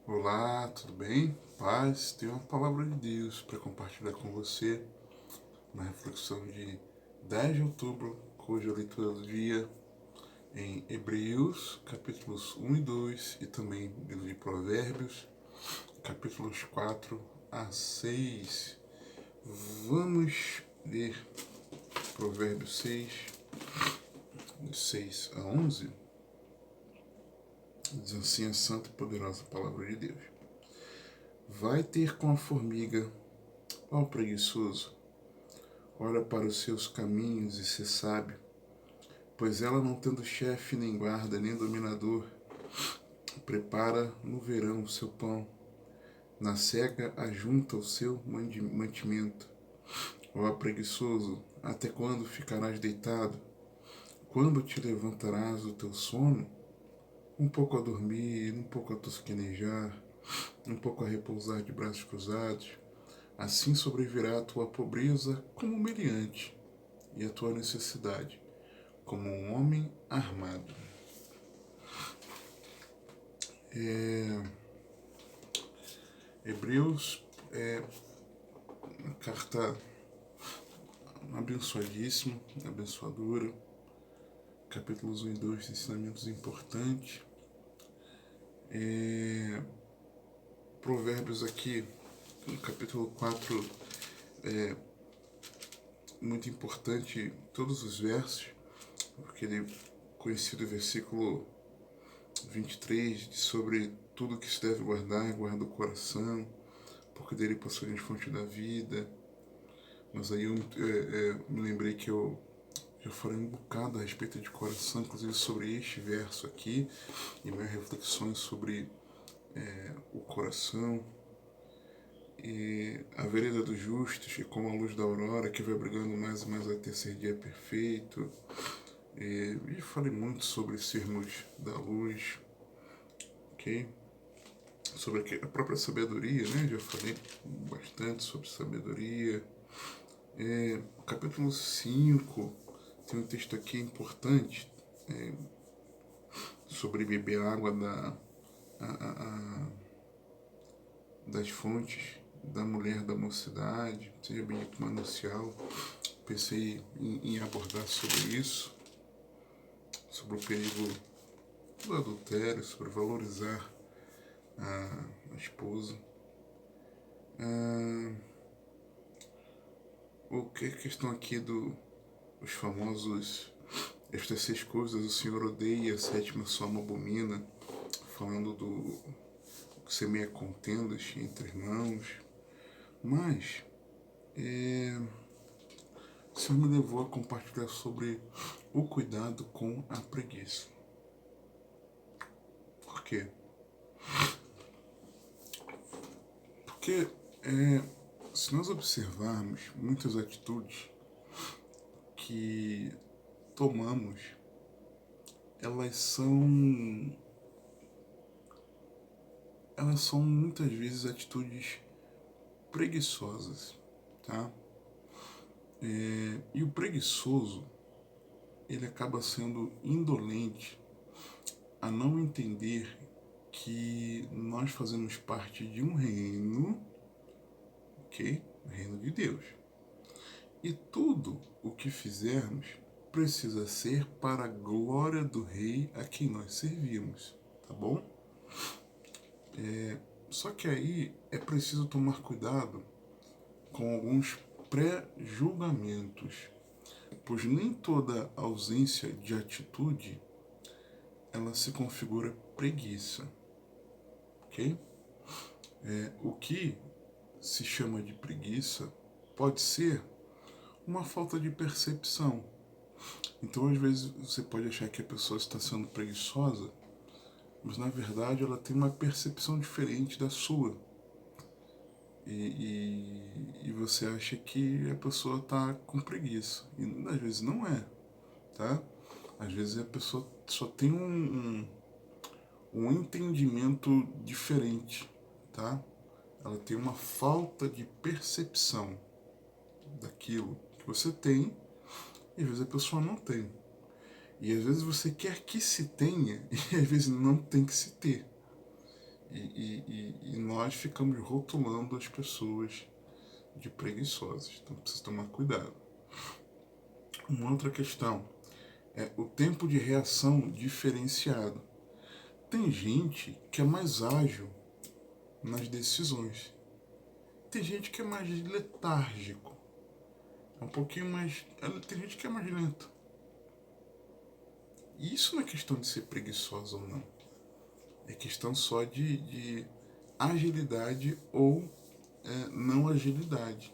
Olá, tudo bem? Paz, tenho uma palavra de Deus para compartilhar com você na reflexão de 10 de outubro, cuja leitura do dia em Hebreus, capítulos 1 e 2 e também livro de Provérbios, capítulos 4 a 6. Vamos ler Provérbios 6, de 6 a 11. Diz assim a santa e poderosa palavra de Deus. Vai ter com a formiga, ó preguiçoso, olha para os seus caminhos e se sábio, pois ela, não tendo chefe, nem guarda, nem dominador, prepara no verão o seu pão, na cega ajunta o seu mantimento. Ó preguiçoso, até quando ficarás deitado? Quando te levantarás do teu sono? Um pouco a dormir, um pouco a tosquenejar, um pouco a repousar de braços cruzados. Assim sobrevirá a tua pobreza como meliante, e a tua necessidade como um homem armado. Hebreus é uma carta abençoadíssima, abençoadora. Capítulos 1 e 2, ensinamentos importantes. Provérbios aqui, no capítulo 4, é muito importante todos os versos, porque ele conhecido o versículo 23, sobre tudo que se deve guardar, guarda o coração, porque dele possui a fonte da vida. Mas aí eu me lembrei que eu falei um bocado a respeito de coração, inclusive sobre este verso aqui, e minhas reflexões sobre o coração, e a vereda dos justos, e como a luz da aurora, que vai brigando mais e mais até ser dia perfeito. E falei muito sobre sermos da luz, ok? Sobre a própria sabedoria, né? Já falei bastante sobre sabedoria. Capítulo 5 tem um texto aqui importante, sobre beber água das fontes da mulher da mocidade, seja bendito manancial. Pensei em abordar sobre isso, sobre o perigo do adultério, sobre valorizar a esposa. O que é a questão aqui os famosos estas 6 coisas o Senhor odeia, a sétima só não abomina, falando do que semeia contendas entre irmãos. Mas o Senhor me levou a compartilhar sobre o cuidado com a preguiça. Por quê? Porque se nós observarmos muitas atitudes que tomamos, elas são muitas vezes atitudes preguiçosas, tá? E o preguiçoso, ele acaba sendo indolente a não entender que nós fazemos parte de um reino, ok? O reino de Deus. E tudo o que fizermos precisa ser para a glória do Rei a quem nós servimos, tá bom? Só que aí é preciso tomar cuidado com alguns pré-julgamentos, pois nem toda ausência de atitude ela se configura preguiça, ok? O que se chama de preguiça pode ser uma falta de percepção. Então, às vezes, você pode achar que a pessoa está sendo preguiçosa, mas na verdade ela tem uma percepção diferente da sua. E você acha que a pessoa está com preguiça. E às vezes não é, tá? Às vezes a pessoa só tem um entendimento diferente, tá? Ela tem uma falta de percepção daquilo que você tem, e às vezes a pessoa não tem. E às vezes você quer que se tenha, e às vezes não tem que se ter. E nós ficamos rotulando as pessoas de preguiçosas. Então precisa tomar cuidado. Uma outra questão é o tempo de reação diferenciado. Tem gente que é mais ágil nas decisões. Tem gente que é mais letárgico. É um pouquinho mais. Tem gente que é mais lento. E isso não é questão de ser preguiçosa ou não. É questão só de agilidade ou não agilidade.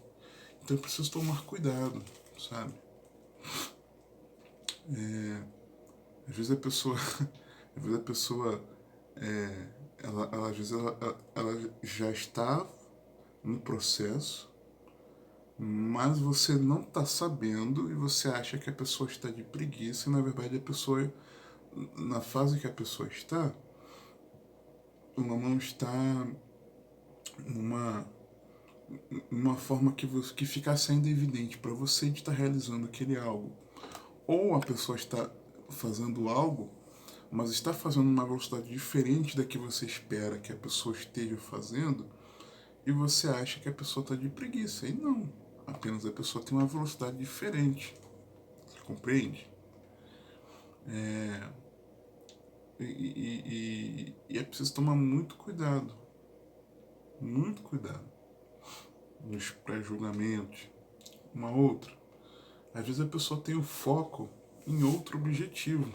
Então eu preciso tomar cuidado, sabe? Às vezes a pessoa. Às vezes a pessoa. Às vezes ela já está no processo, mas você não está sabendo e você acha que a pessoa está de preguiça e na verdade a pessoa, na fase que a pessoa está, ela não está numa, numa forma que fica sendo evidente para você de estar realizando aquele algo. Ou a pessoa está fazendo algo, mas está fazendo uma velocidade diferente da que você espera que a pessoa esteja fazendo, e você acha que a pessoa está de preguiça. E não. Apenas a pessoa tem uma velocidade diferente. Você compreende? E é preciso tomar muito cuidado. Muito cuidado. Nos pré-julgamentos. Uma outra. Às vezes a pessoa tem o foco em outro objetivo.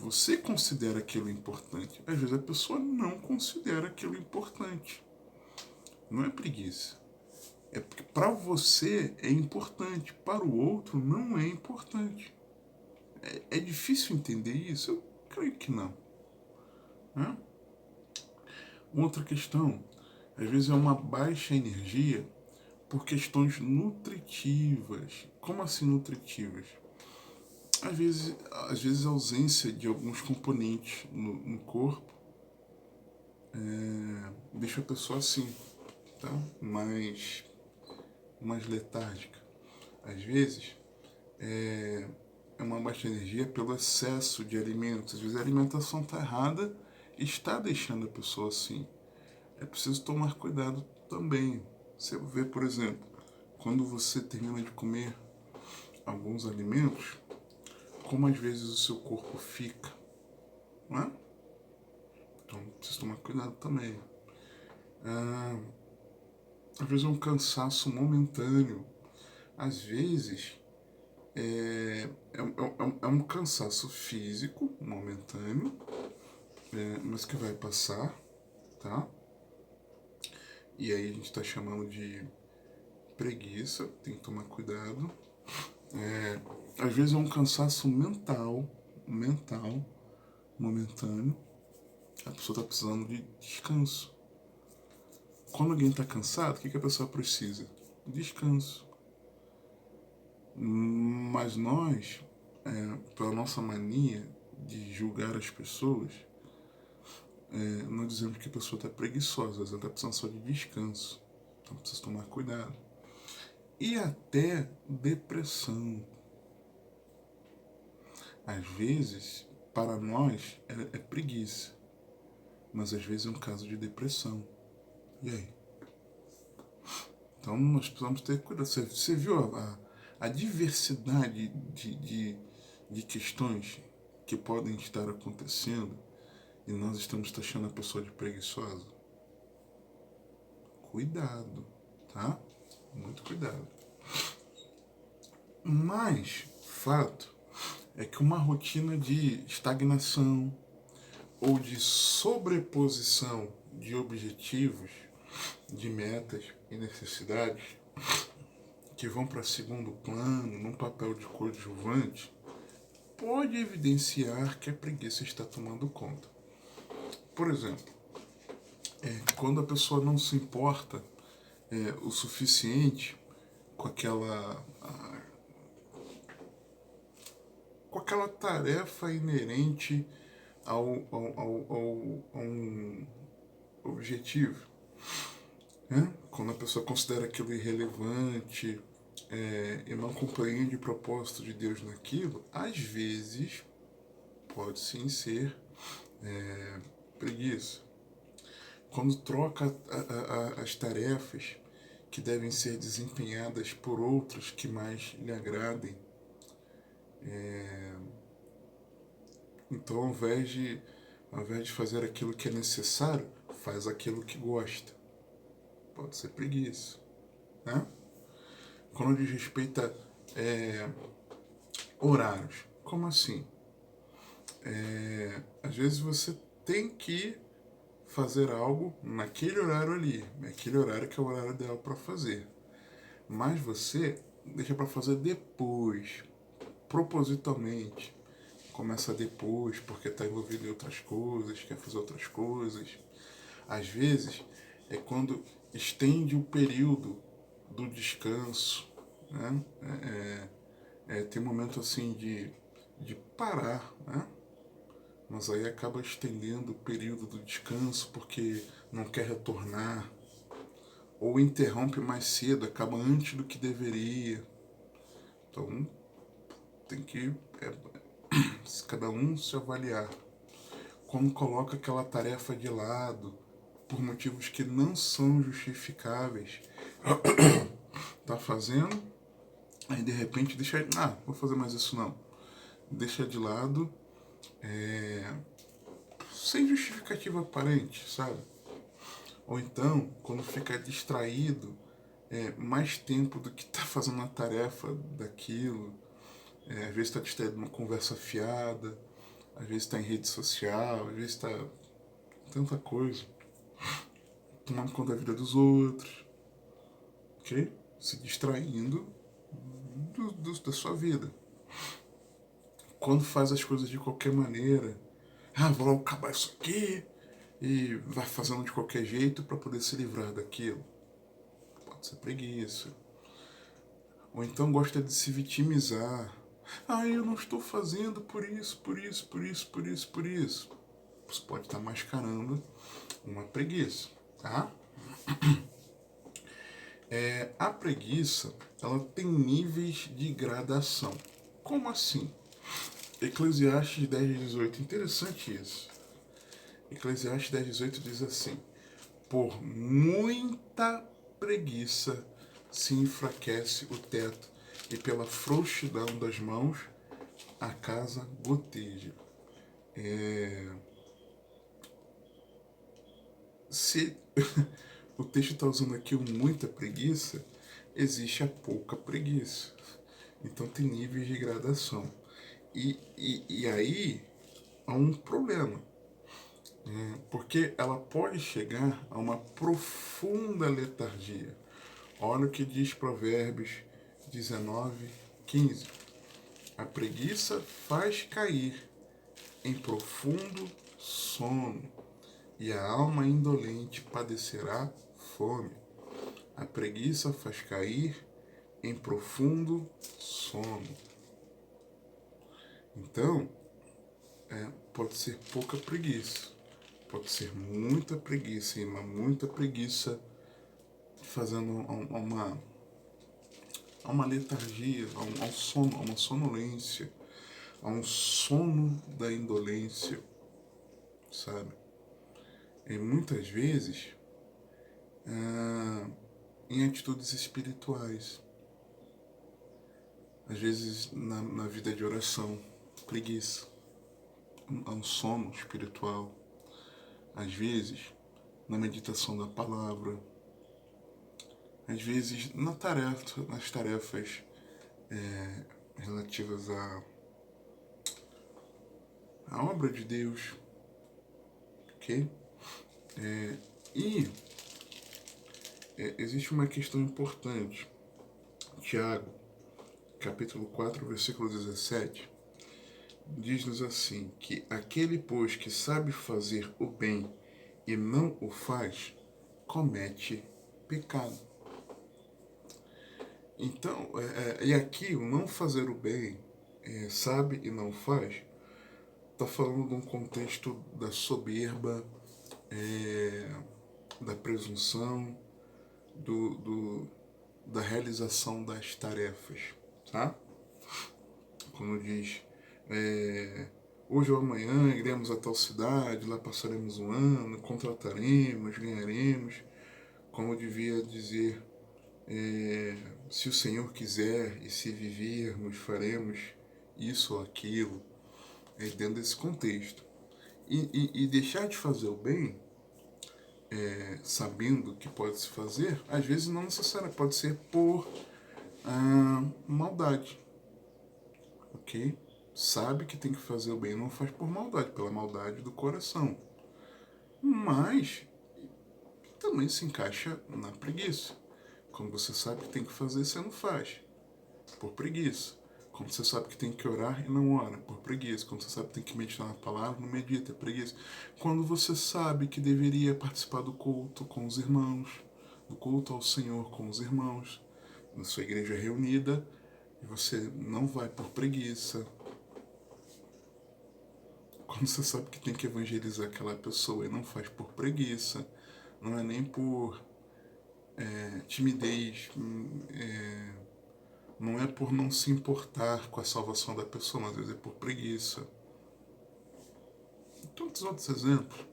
Você considera aquilo importante. Às vezes a pessoa não considera aquilo importante. Não é preguiça. É porque para você é importante, para o outro não é importante. É difícil entender isso? Eu creio que não. Né? Outra questão, às vezes é uma baixa energia por questões nutritivas. Como assim nutritivas? Às vezes a ausência de alguns componentes no corpo deixa a pessoa assim, tá? Mais letárgica. Às vezes é uma baixa energia pelo excesso de alimentos. Às vezes a alimentação está errada e está deixando a pessoa assim. É preciso tomar cuidado também. Você vê, por exemplo, quando você termina de comer alguns alimentos, como às vezes o seu corpo fica, não é? Então precisa tomar cuidado também. Às vezes é um cansaço momentâneo. Às vezes é um cansaço físico momentâneo, mas que vai passar, tá? E aí a gente está chamando de preguiça, tem que tomar cuidado. Às vezes é um cansaço mental, momentâneo. A pessoa está precisando de descanso. Quando alguém está cansado, o que a pessoa precisa? Descanso. Mas nós, pela nossa mania de julgar as pessoas, nós dizemos que a pessoa está preguiçosa, ela está precisando só de descanso. Então precisa tomar cuidado. E até depressão. Às vezes, para nós, é preguiça. Mas às vezes é um caso de depressão. E aí? Então nós precisamos ter cuidado. Você viu a diversidade de questões que podem estar acontecendo e nós estamos taxando a pessoa de preguiçosa? Cuidado, tá? Muito cuidado. Mas, fato é que uma rotina de estagnação ou de sobreposição de objetivos, de metas e necessidades que vão para segundo plano, num papel de coadjuvante, pode evidenciar que a preguiça está tomando conta. Por exemplo, quando a pessoa não se importa o suficiente com aquela tarefa inerente a um objetivo. Né? Quando a pessoa considera aquilo irrelevante e não compreende o propósito de Deus naquilo, às vezes pode sim ser preguiça? Quando troca as tarefas que devem ser desempenhadas por outros que mais lhe agradem. Então, ao invés de fazer aquilo que é necessário, faz aquilo que gosta. Pode ser preguiça, né? Quando diz respeito a horários, como assim? Às vezes você tem que fazer algo naquele horário ali, naquele horário que é o horário ideal para fazer. Mas você deixa para fazer depois, propositalmente. Começa depois porque está envolvido em outras coisas, quer fazer outras coisas. Às vezes é quando estende o período do descanso, né? Tem um momento assim de parar, né? Mas aí acaba estendendo o período do descanso porque não quer retornar, ou interrompe mais cedo, acaba antes do que deveria. Então tem que cada um se avaliar. Quando coloca aquela tarefa de lado por motivos que não são justificáveis, tá fazendo, aí de repente deixa, vou fazer mais isso não. Deixa de lado, sem justificativa aparente, sabe? Ou então, quando fica distraído mais tempo do que tá fazendo a tarefa daquilo, às vezes está distraído numa conversa fiada, às vezes está em rede social, às vezes está tanta coisa, tomando conta da vida dos outros, ok? Se distraindo da sua vida. Quando faz as coisas de qualquer maneira, vou logo acabar isso aqui, e vai fazendo de qualquer jeito para poder se livrar daquilo. Pode ser preguiça. Ou então gosta de se vitimizar. Eu não estou fazendo por isso, por isso, por isso, por isso, por isso. Você pode estar mascarando uma preguiça, tá? A preguiça, ela tem níveis de gradação. Como assim? Eclesiastes 10:18, interessante isso. Eclesiastes 10:18 diz assim: por muita preguiça se enfraquece o teto, e pela frouxidão das mãos a casa goteja. Se o texto está usando aqui o muita preguiça, existe a pouca preguiça. Então tem níveis de gradação. E aí há um problema. Porque ela pode chegar a uma profunda letargia. Olha o que diz Provérbios 19:15. A preguiça faz cair em profundo sono, e a alma indolente padecerá fome. A preguiça faz cair em profundo sono. Então, pode ser pouca preguiça, pode ser muita preguiça, e muita preguiça fazendo uma letargia, a um sono, a uma sonolência, a um sono da indolência, sabe? E muitas vezes em atitudes espirituais, às vezes na vida de oração, preguiça, a um sono espiritual, às vezes na meditação da palavra, às vezes nas tarefas relativas à obra de Deus, ok? E existe uma questão importante. Tiago, capítulo 4, versículo 17, diz-nos assim, que aquele, pois, que sabe fazer o bem e não o faz, comete pecado. Então, e aqui o não fazer o bem, sabe e não faz, está falando de um contexto da soberba, da presunção, da realização das tarefas, tá? Como diz, Hoje ou amanhã iremos a tal cidade, lá passaremos um ano, contrataremos, ganharemos. Como eu devia dizer, se o Senhor quiser e se vivermos, faremos isso ou aquilo, dentro desse contexto. E deixar de fazer o bem, sabendo que pode se fazer, às vezes não necessariamente, pode ser por maldade, ok? Sabe que tem que fazer o bem, não faz por maldade, pela maldade do coração. Mas também se encaixa na preguiça. Quando você sabe que tem que fazer, você não faz, por preguiça. Quando você sabe que tem que orar e não ora, por preguiça. Quando você sabe que tem que meditar na palavra, não medita, é preguiça. Quando você sabe que deveria participar do culto com os irmãos, do culto ao Senhor com os irmãos, na sua igreja reunida, e você não vai por preguiça. Quando você sabe que tem que evangelizar aquela pessoa e não faz por preguiça, não é nem por timidez, não é por não se importar com a salvação da pessoa, mas às vezes é por preguiça. E tantos outros exemplos,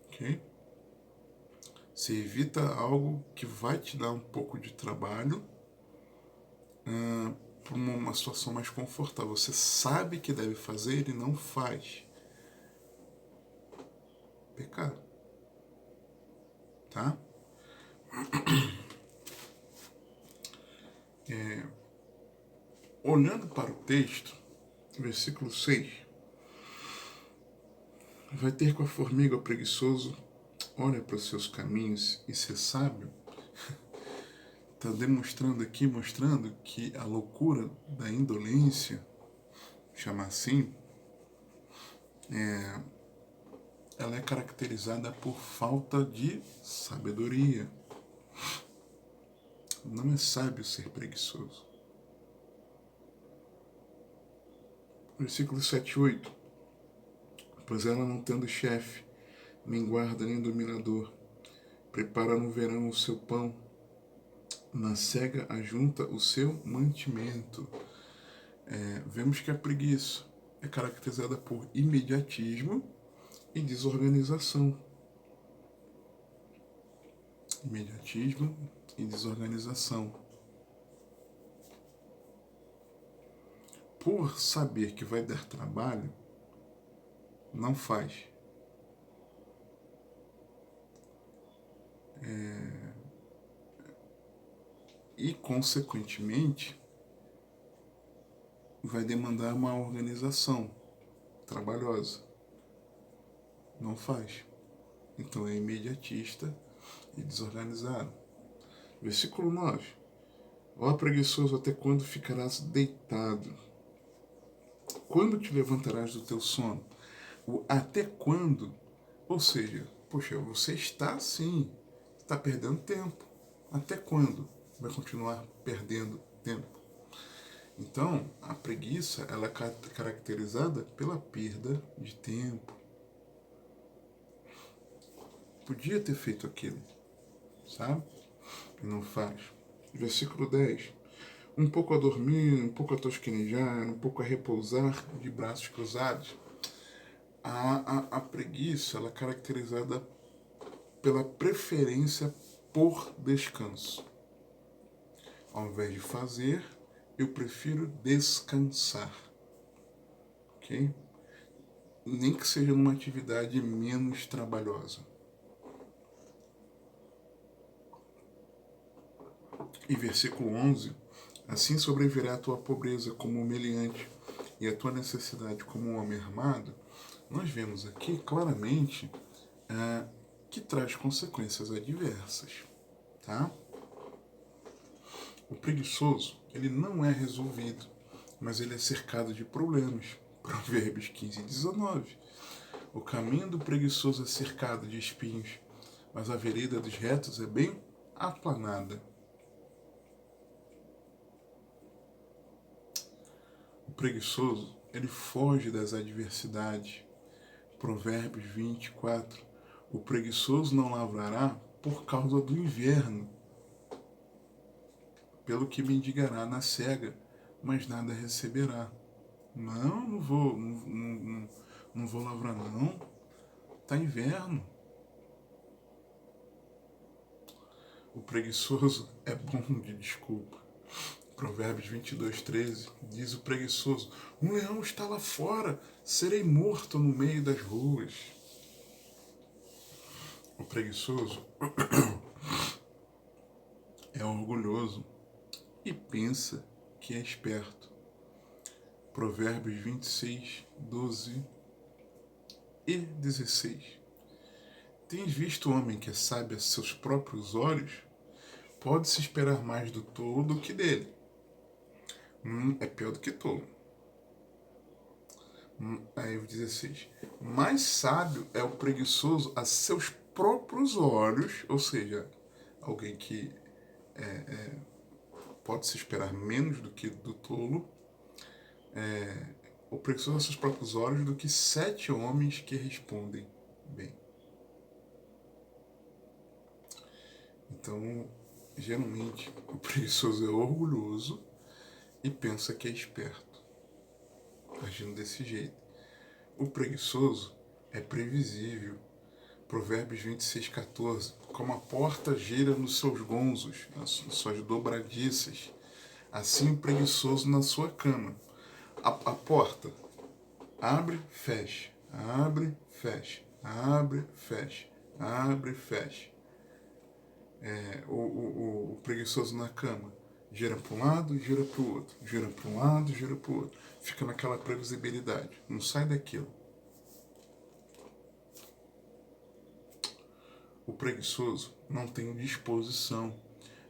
ok? Você evita algo que vai te dar um pouco de trabalho para uma situação mais confortável. Você sabe que deve fazer e não faz. Pecado. Tá? Olhando para o texto, versículo 6, vai ter com a formiga o preguiçoso, olha para os seus caminhos e ser sábio. Está demonstrando aqui, mostrando que a loucura da indolência, chamar assim, ela é caracterizada por falta de sabedoria. Não é sábio ser preguiçoso. Versículo 7 e 8. Pois ela não tendo chefe, nem guarda, nem dominador, prepara no verão o seu pão, na cega ajunta o seu mantimento. Vemos que a preguiça é caracterizada por imediatismo e desorganização. Imediatismo e desorganização. Por saber que vai dar trabalho, não faz. E, consequentemente, vai demandar uma organização trabalhosa. Não faz. Então é imediatista e desorganizado. Versículo 9. Ó preguiçoso, até quando ficarás deitado? Quando te levantarás do teu sono? O até quando, ou seja, poxa, você está assim, está perdendo tempo. Até quando vai continuar perdendo tempo? Então, a preguiça ela é caracterizada pela perda de tempo. Podia ter feito aquilo, sabe? E não faz. Versículo 10. Um pouco a dormir, um pouco a tosquenejar, um pouco a repousar de braços cruzados. A preguiça ela é caracterizada pela preferência por descanso. Ao invés de fazer, eu prefiro descansar. Ok? Nem que seja numa atividade menos trabalhosa. E versículo 11. Assim sobrevirá a tua pobreza como um meliante e a tua necessidade como um homem armado. Nós vemos aqui claramente que traz consequências adversas. Tá? O preguiçoso, ele não é resolvido, mas ele é cercado de problemas. Provérbios 15 e 19. O caminho do preguiçoso é cercado de espinhos, mas a vereda dos retos é bem aplanada. O preguiçoso, ele foge das adversidades. Provérbios 24. O preguiçoso não lavrará por causa do inverno, pelo que mendigará na cega, mas nada receberá. Não, não vou lavrar não. Tá inverno. O preguiçoso é bom de desculpa. Provérbios 22:13 diz o preguiçoso: um leão está lá fora, serei morto no meio das ruas. O preguiçoso é orgulhoso e pensa que é esperto. Provérbios 26:12 e 16. Tens visto o homem que é sábio a seus próprios olhos? Pode-se esperar mais do tolo do que dele. É pior do que tolo. Aí o 16. Mais sábio é o preguiçoso a seus próprios olhos, ou seja, alguém que pode se esperar menos do que do tolo, o preguiçoso a seus próprios olhos do que 7 homens que respondem bem. Então, geralmente, o preguiçoso é orgulhoso e pensa que é esperto, agindo desse jeito. O preguiçoso é previsível. Provérbios 26:14. Como a porta gira nos seus gonzos, nas suas dobradiças, assim o preguiçoso na sua cama. A porta abre, fecha, abre, fecha, abre, fecha, abre, fecha. O preguiçoso na cama gira para um lado, gira para o outro, gira para um lado, gira para o outro. Fica naquela previsibilidade, não sai daquilo. O preguiçoso não tem disposição.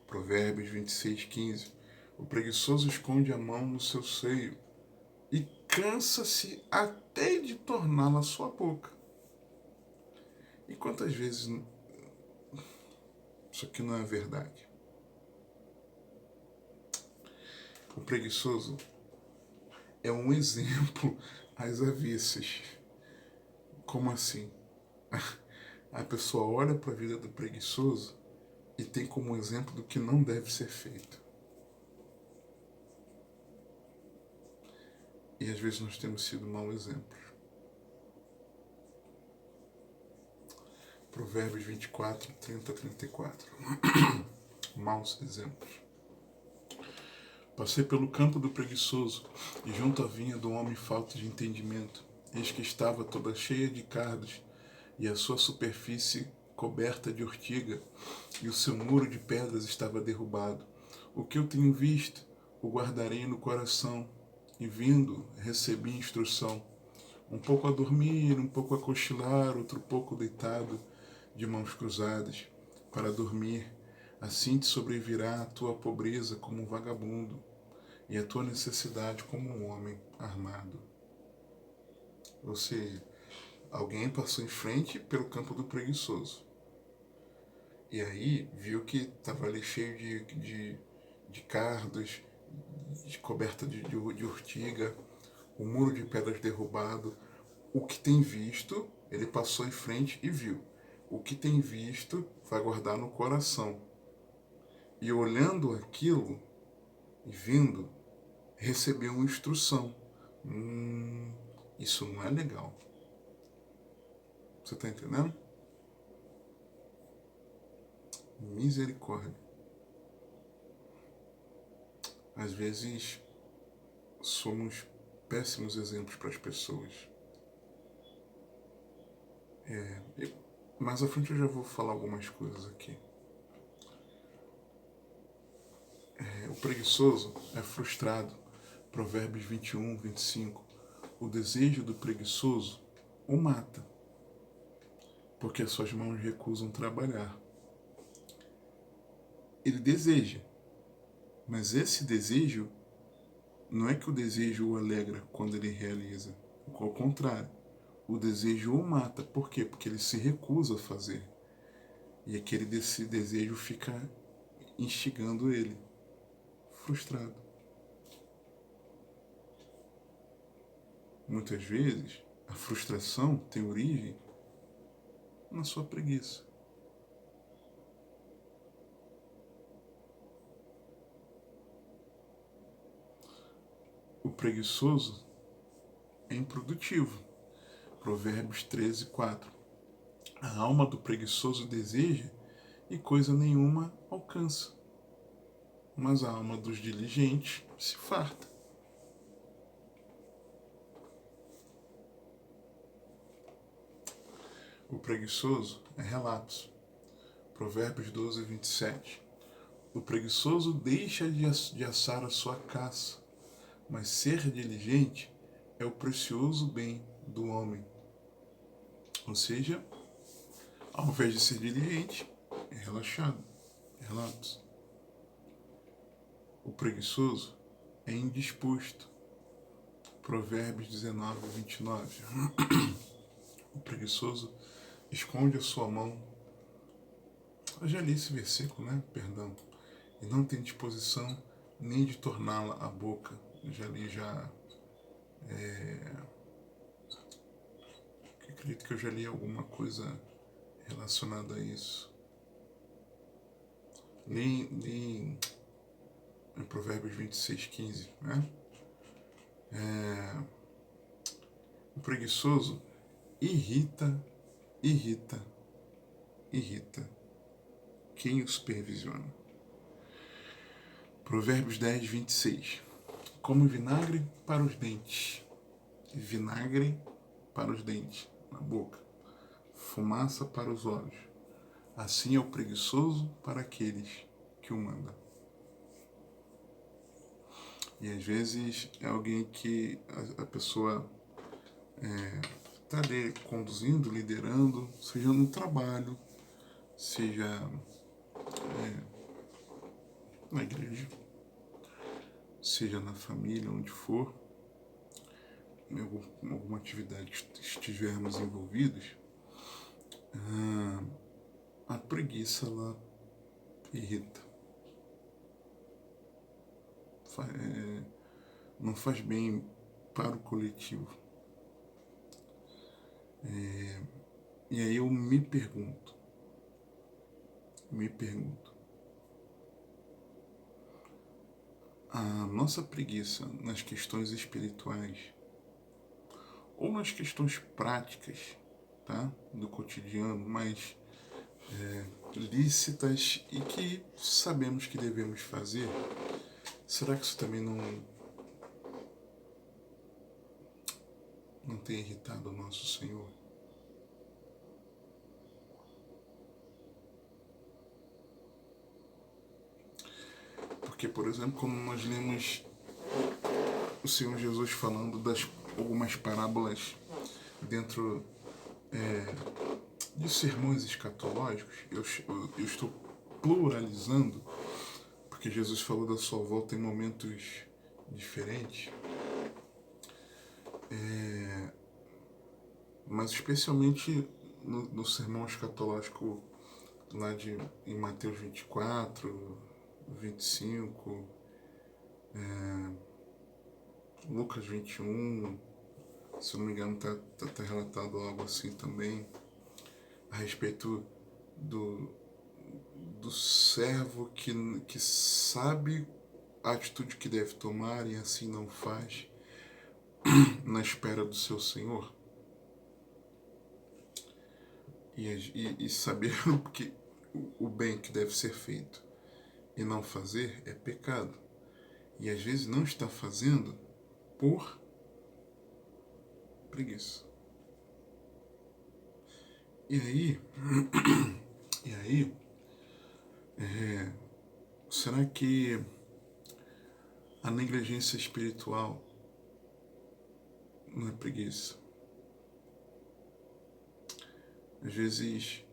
Provérbios 26:15. O preguiçoso esconde a mão no seu seio e cansa-se até de torná-la sua boca. E quantas vezes isso aqui não é verdade? O preguiçoso é um exemplo às avessas. Como assim? A pessoa olha para a vida do preguiçoso e tem como exemplo do que não deve ser feito. E às vezes nós temos sido mau exemplos. Provérbios 24:30-34. Maus exemplos. Passei pelo campo do preguiçoso e junto à vinha do homem falto de entendimento. Eis que estava toda cheia de cardos e a sua superfície coberta de ortiga e o seu muro de pedras estava derrubado. O que eu tenho visto, o guardarei no coração, e vindo, recebi instrução. Um pouco a dormir, um pouco a cochilar, outro pouco deitado, de mãos cruzadas, para dormir. Assim te sobrevirá a tua pobreza como um vagabundo, e a tua necessidade como um homem armado. Ou seja, alguém passou em frente pelo campo do preguiçoso. E aí viu que estava ali cheio de cardos, de coberta de urtiga, o muro de pedras derrubado. O que tem visto, ele passou em frente e viu. O que tem visto, vai guardar no coração. E olhando aquilo, e vindo, recebeu uma instrução. Isso não é legal. Você está entendendo? Misericórdia. Às vezes, somos péssimos exemplos para as pessoas. Mais à frente eu já vou falar algumas coisas aqui. O preguiçoso é frustrado. Provérbios 21:25. O desejo do preguiçoso o mata, porque as suas mãos recusam trabalhar. Ele deseja, mas esse desejo não é que o desejo o alegra quando ele realiza. Ao contrário, o desejo o mata. Por quê? Porque ele se recusa a fazer. E aquele desejo fica instigando ele, frustrado. Muitas vezes, a frustração tem origem na sua preguiça. O preguiçoso é improdutivo. Provérbios 13:4. A alma do preguiçoso deseja e coisa nenhuma alcança, mas a alma dos diligentes se farta. O preguiçoso é relapso. Provérbios 12:27. O preguiçoso deixa de assar a sua caça, mas ser diligente é o precioso bem do homem. Ou seja, ao invés de ser diligente, é relaxado, é relapso. O preguiçoso é indisposto. Provérbios 19:29. O preguiçoso esconde a sua mão. Eu já li esse versículo, né? Perdão. E não tem disposição nem de torná-la a boca. Eu já li já. Acredito que eu já li alguma coisa relacionada a isso. Li em Provérbios 26:15, né? O preguiçoso irrita quem o supervisiona. Provérbios 10:26. Como vinagre para os dentes. Vinagre para os dentes, na boca. Fumaça para os olhos. Assim é o preguiçoso para aqueles que o mandam. E às vezes é alguém que a pessoa está ali conduzindo, liderando, seja no trabalho, seja na igreja, seja na família, onde for, em alguma atividade que estivermos envolvidos, a preguiça ela irrita. Não faz bem para o coletivo. E aí eu me pergunto, a nossa preguiça nas questões espirituais ou nas questões práticas, tá, do cotidiano, mas lícitas e que sabemos que devemos fazer, será que isso também não tem irritado o nosso Senhor? Porque, por exemplo, quando nós lemos o Senhor Jesus falando das algumas parábolas dentro de sermões escatológicos, eu estou pluralizando, porque Jesus falou da sua volta em momentos diferentes, mas especialmente no sermão escatológico lá em Mateus 24, 25, Lucas 21, se eu não me engano tá relatado algo assim também, a respeito do servo que sabe a atitude que deve tomar e assim não faz na espera do seu Senhor. E saber que o bem que deve ser feito e não fazer é pecado. E às vezes não está fazendo por preguiça. E aí, será que a negligência espiritual não é preguiça? Às vezes,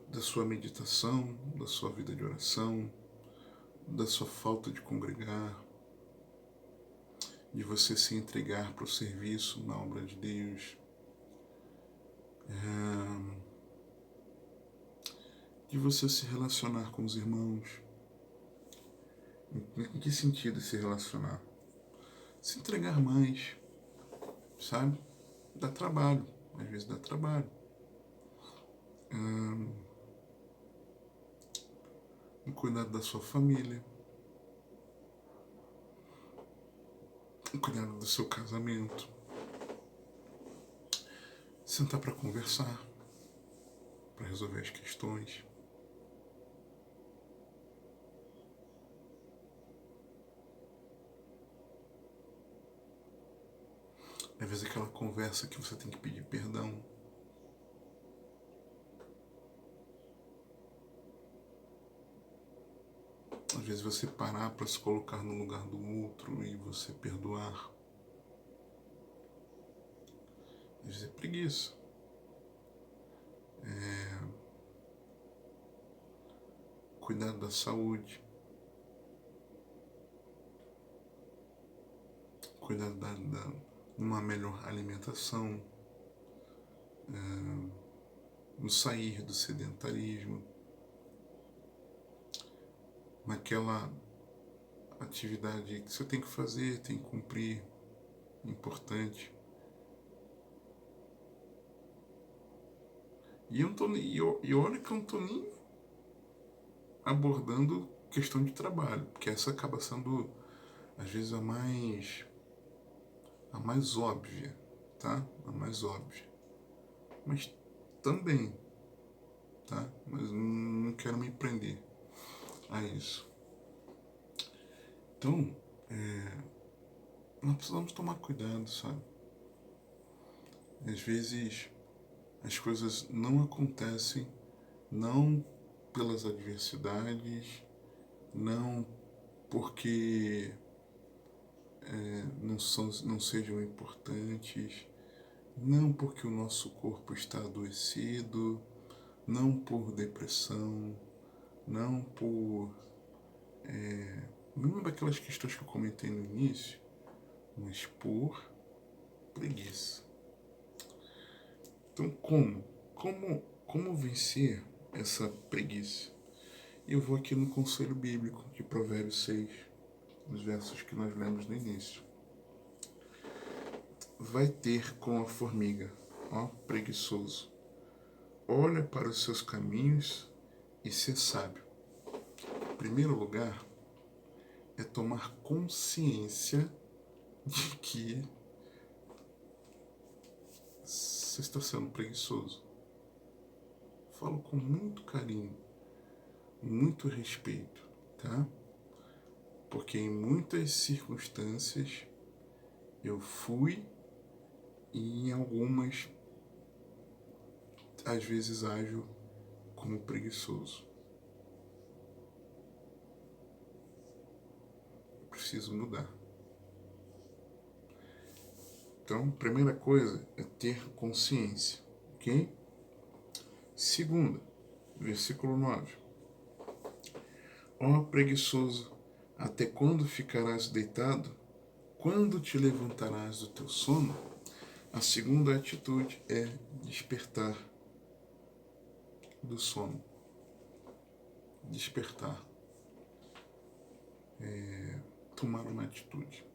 da sua meditação, da sua vida de oração, da sua falta de congregar, de você se entregar para o serviço na obra de Deus, de você se relacionar com os irmãos. Em que sentido se relacionar? Se entregar mais, sabe? Dá trabalho, às vezes dá trabalho. No cuidado da sua família, no cuidado do seu casamento. sentar para conversar, para resolver as questões. Às vezes aquela conversa que você tem que pedir perdão. Às vezes você parar para se colocar no lugar do outro e você perdoar. Às vezes é preguiça. Cuidar da saúde. Cuidar de uma melhor alimentação. No sair do sedentarismo. Naquela atividade que você tem que fazer, tem que cumprir, importante. E olha que eu não estou nem abordando questão de trabalho, porque essa acaba sendo, às vezes, a mais óbvia, tá? A mais óbvia. Mas também, tá? Mas não quero me prender a isso. Então, nós precisamos tomar cuidado, sabe? Às vezes as coisas não acontecem não pelas adversidades, não porque não sejam importantes, não porque o nosso corpo está adoecido, não por depressão, não por nenhuma daquelas questões que eu comentei no início, mas por preguiça. Então, como vencer essa preguiça? Eu vou aqui no conselho bíblico de Provérbios 6, nos versos que nós lemos no início. Vai ter com a formiga, ó preguiçoso. Olha para os seus caminhos e ser sábio. Em primeiro lugar, é tomar consciência de que você está sendo preguiçoso. Falo com muito carinho, muito respeito, tá? Porque em muitas circunstâncias eu fui e em algumas, às vezes, ajo como preguiçoso. Eu preciso mudar. Então, primeira coisa é ter consciência, ok? Segunda, versículo 9. Ó preguiçoso, até quando ficarás deitado? Quando te levantarás do teu sono? A segunda atitude é despertar do sono. Despertar. Tomar uma atitude.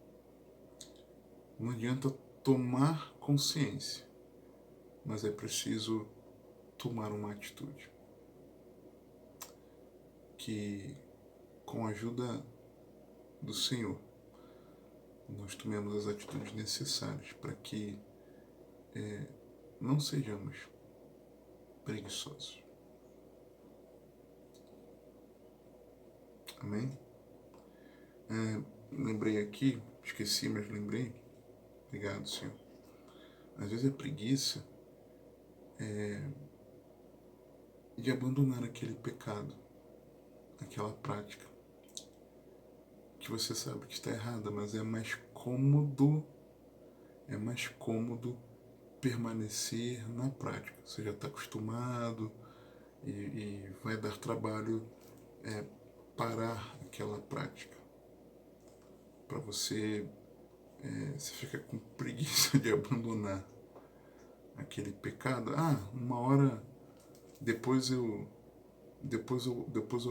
Não adianta tomar consciência, mas é preciso tomar uma atitude. Que, com a ajuda do Senhor, nós tomemos as atitudes necessárias para que não sejamos preguiçosos. Amém? Lembrei aqui, esqueci, mas lembrei. Obrigado, Senhor. Às vezes é preguiça de abandonar aquele pecado, aquela prática que você sabe que está errada, mas é mais cômodo permanecer na prática. Você já está acostumado e vai dar trabalho parar aquela prática. Para você fica com preguiça de abandonar aquele pecado. Uma hora depois eu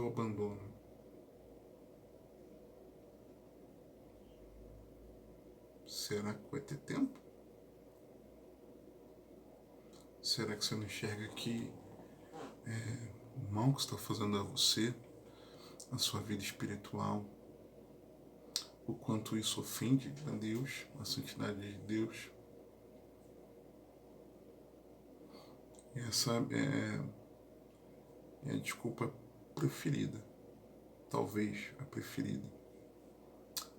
abandono. Será que vai ter tempo? Será que você não enxerga que o mal que está fazendo a você, a sua vida espiritual, o quanto isso ofende a Deus, a santidade de Deus? Essa é a desculpa preferida, talvez a preferida.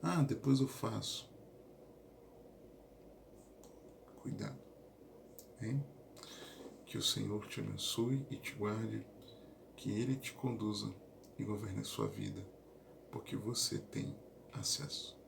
Ah, depois eu faço. Cuidado, hein? Que o Senhor te abençoe e te guarde, que Ele te conduza e governe a sua vida, porque você tem acesso.